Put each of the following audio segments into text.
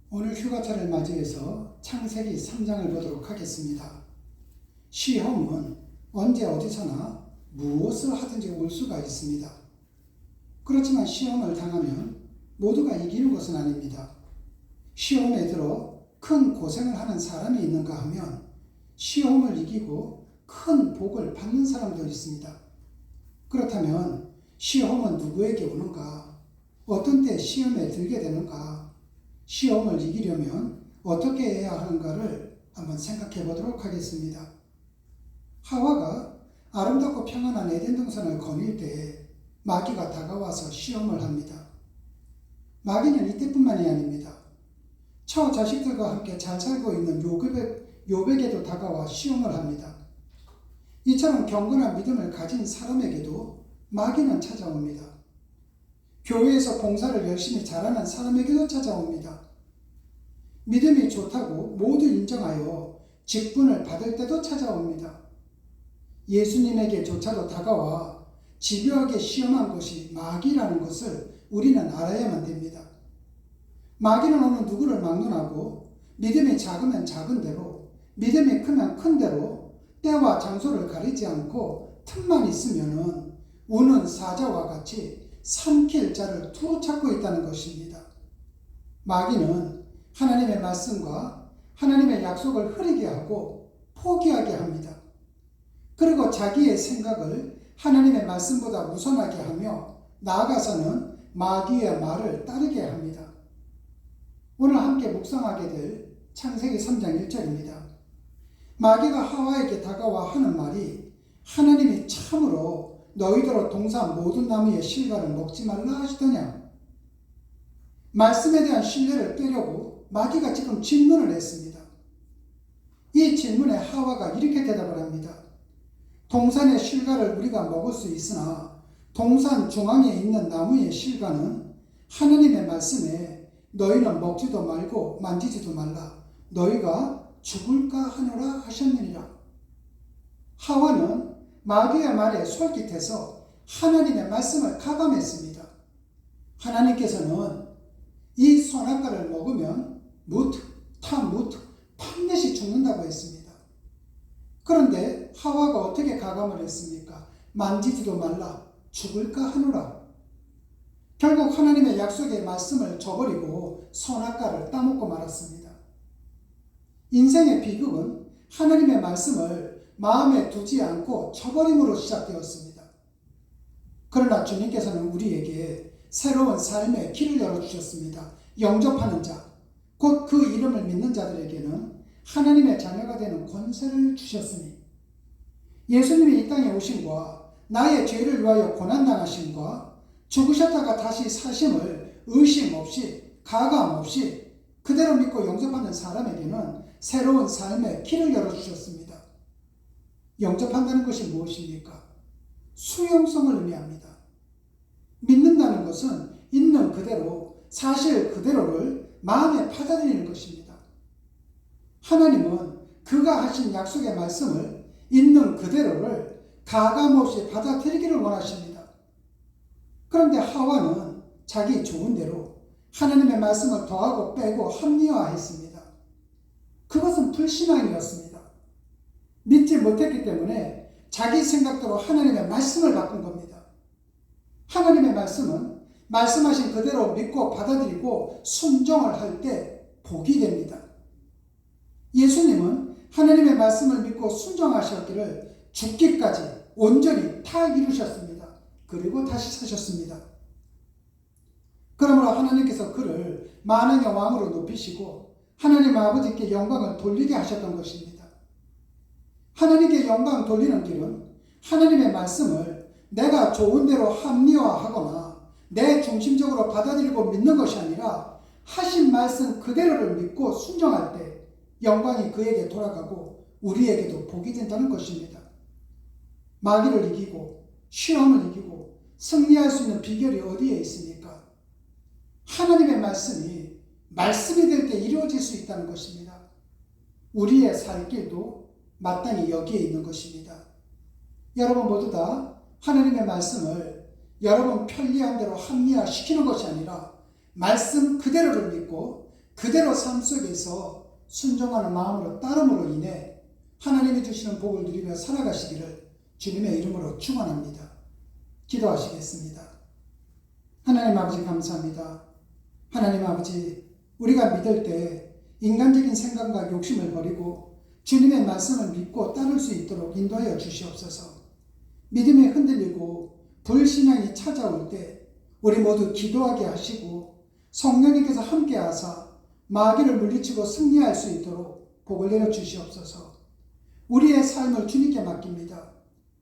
오늘 휴가철을 맞이해서 창세기 3장을 보도록 하겠습니다. 시험은 언제 어디서나 무엇을 하든지 올 수가 있습니다. 그렇지만 시험을 당하면 모두가 이기는 것은 아닙니다. 시험에 들어 큰 고생을 하는 사람이 있는가 하면 시험을 이기고 큰 복을 받는 사람도 있습니다. 그렇다면 시험은 누구에게 오는가? 어떤 때 시험에 들게 되는가? 시험을 이기려면 어떻게 해야 하는가를 한번 생각해 보도록 하겠습니다. 하와가 아름답고 평안한 에덴 동산을 거닐 때에 마귀가 다가와서 시험을 합니다. 마귀는 이때뿐만이 아닙니다. 처 자식들과 함께 잘 살고 있는 요백에도 다가와 시험을 합니다. 이처럼 경건한 믿음을 가진 사람에게도 마귀는 찾아옵니다. 교회에서 봉사를 열심히 잘하는 사람에게도 찾아옵니다. 믿음이 좋다고 모두 인정하여 직분을 받을 때도 찾아옵니다. 예수님에게조차도 다가와 집요하게 시험한 것이 마귀라는 것을 우리는 알아야만 됩니다. 마귀는 어느 누구를 막론하고 믿음이 작으면 작은 대로, 믿음이 크면 큰 대로 때와 장소를 가리지 않고 틈만 있으면은 우는 사자와 같이 삼킬 자를 두루 찾고 있다는 것입니다. 마귀는 하나님의 말씀과 하나님의 약속을 흐리게 하고 포기하게 합니다. 그리고 자기의 생각을 하나님의 말씀보다 우선하게 하며 나아가서는 마귀의 말을 따르게 합니다. 오늘 함께 묵상하게 될 창세기 3장 1절입니다. 마귀가 하와에게 다가와 하는 말이 하나님이 참으로 너희더러 동산 모든 나무의 실과를 먹지 말라 하시더냐? 말씀에 대한 신뢰를 깨려고 마귀가 지금 질문을 했습니다. 이 질문에 하와가 이렇게 대답을 합니다. 동산의 실과를 우리가 먹을 수 있으나 동산 중앙에 있는 나무의 실과는 하나님의 말씀에 너희는 먹지도 말고 만지지도 말라. 너희가 죽을까 하노라 하셨느니라. 하와는 마귀의 말에 솔깃해서 하나님의 말씀을 가감했습니다. 하나님께서는 이 선악과를 먹으면 반드시 죽는다고 했습니다. 그런데 하와가 어떻게 가감을 했습니까? 만지지도 말라, 죽을까 하노라. 결국 하나님의 약속의 말씀을 저버리고 선악과를 따먹고 말았습니다. 인생의 비극은 하나님의 말씀을 마음에 두지 않고 저버림으로 시작되었습니다. 그러나 주님께서는 우리에게 새로운 삶의 길을 열어주셨습니다. 영접하는 자, 곧 그 이름을 믿는 자들에게는 하나님의 자녀가 되는 권세를 주셨으니 예수님이 이 땅에 오심과 나의 죄를 위하여 고난당하심과 죽으셨다가 다시 사심을 의심 없이 가감 없이 그대로 믿고 영접하는 사람에게는 새로운 삶의 길을 열어주셨습니다. 영접한다는 것이 무엇입니까? 수용성을 의미합니다. 믿는다는 것은 있는 그대로, 사실 그대로를 마음에 받아들이는 것입니다. 하나님은 그가 하신 약속의 말씀을 있는 그대로를 가감없이 받아들이기를 원하십니다. 그런데 하와는 자기 좋은 대로 하나님의 말씀을 더하고 빼고 합리화했습니다. 그것은 불신앙이었습니다. 믿지 못했기 때문에 자기 생각대로 하나님의 말씀을 바꾼 겁니다. 하나님의 말씀은 말씀하신 그대로 믿고 받아들이고 순종을 할 때 복이 됩니다. 예수님은 하나님의 말씀을 믿고 순종하셨기를 죽기까지 온전히 다 이루셨습니다. 그리고 다시 사셨습니다. 그러므로 하나님께서 그를 만왕의 왕으로 높이시고 하나님 아버지께 영광을 돌리게 하셨던 것입니다. 하나님께 영광 돌리는 길은 하나님의 말씀을 내가 좋은 대로 합리화하거나 내 중심적으로 받아들이고 믿는 것이 아니라 하신 말씀 그대로를 믿고 순종할 때 영광이 그에게 돌아가고 우리에게도 복이 된다는 것입니다. 마귀를 이기고 시험을 이기고 승리할 수 있는 비결이 어디에 있습니까? 하나님의 말씀이 될 때 이루어질 수 있다는 것입니다. 우리의 살 길도 마땅히 여기에 있는 것입니다. 여러분 모두 다 하나님의 말씀을 여러분 편리한 대로 합리화시키는 것이 아니라 말씀 그대로를 믿고 그대로 삶 속에서 순종하는 마음으로 따름으로 인해 하나님이 주시는 복을 누리며 살아가시기를 주님의 이름으로 축원합니다. 기도하시겠습니다. 하나님 아버지 감사합니다. 하나님 아버지, 우리가 믿을 때 인간적인 생각과 욕심을 버리고 주님의 말씀을 믿고 따를 수 있도록 인도하여 주시옵소서. 믿음이 흔들리고 불신앙이 찾아올 때 우리 모두 기도하게 하시고 성령님께서 함께 하사 마귀를 물리치고 승리할 수 있도록 복을 내려 주시옵소서. 우리의 삶을 주님께 맡깁니다.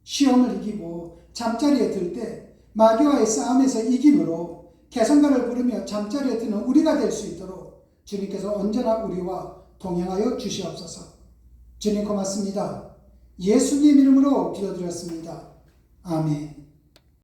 시험을 이기고 잠자리에 들 때 마귀와의 싸움에서 이김으로 개성가를 부르며 잠자리에 드는 우리가 될 수 있도록 주님께서 언제나 우리와 동행하여 주시옵소서. 주님 고맙습니다. 예수님 이름으로 기도드렸습니다. 아멘.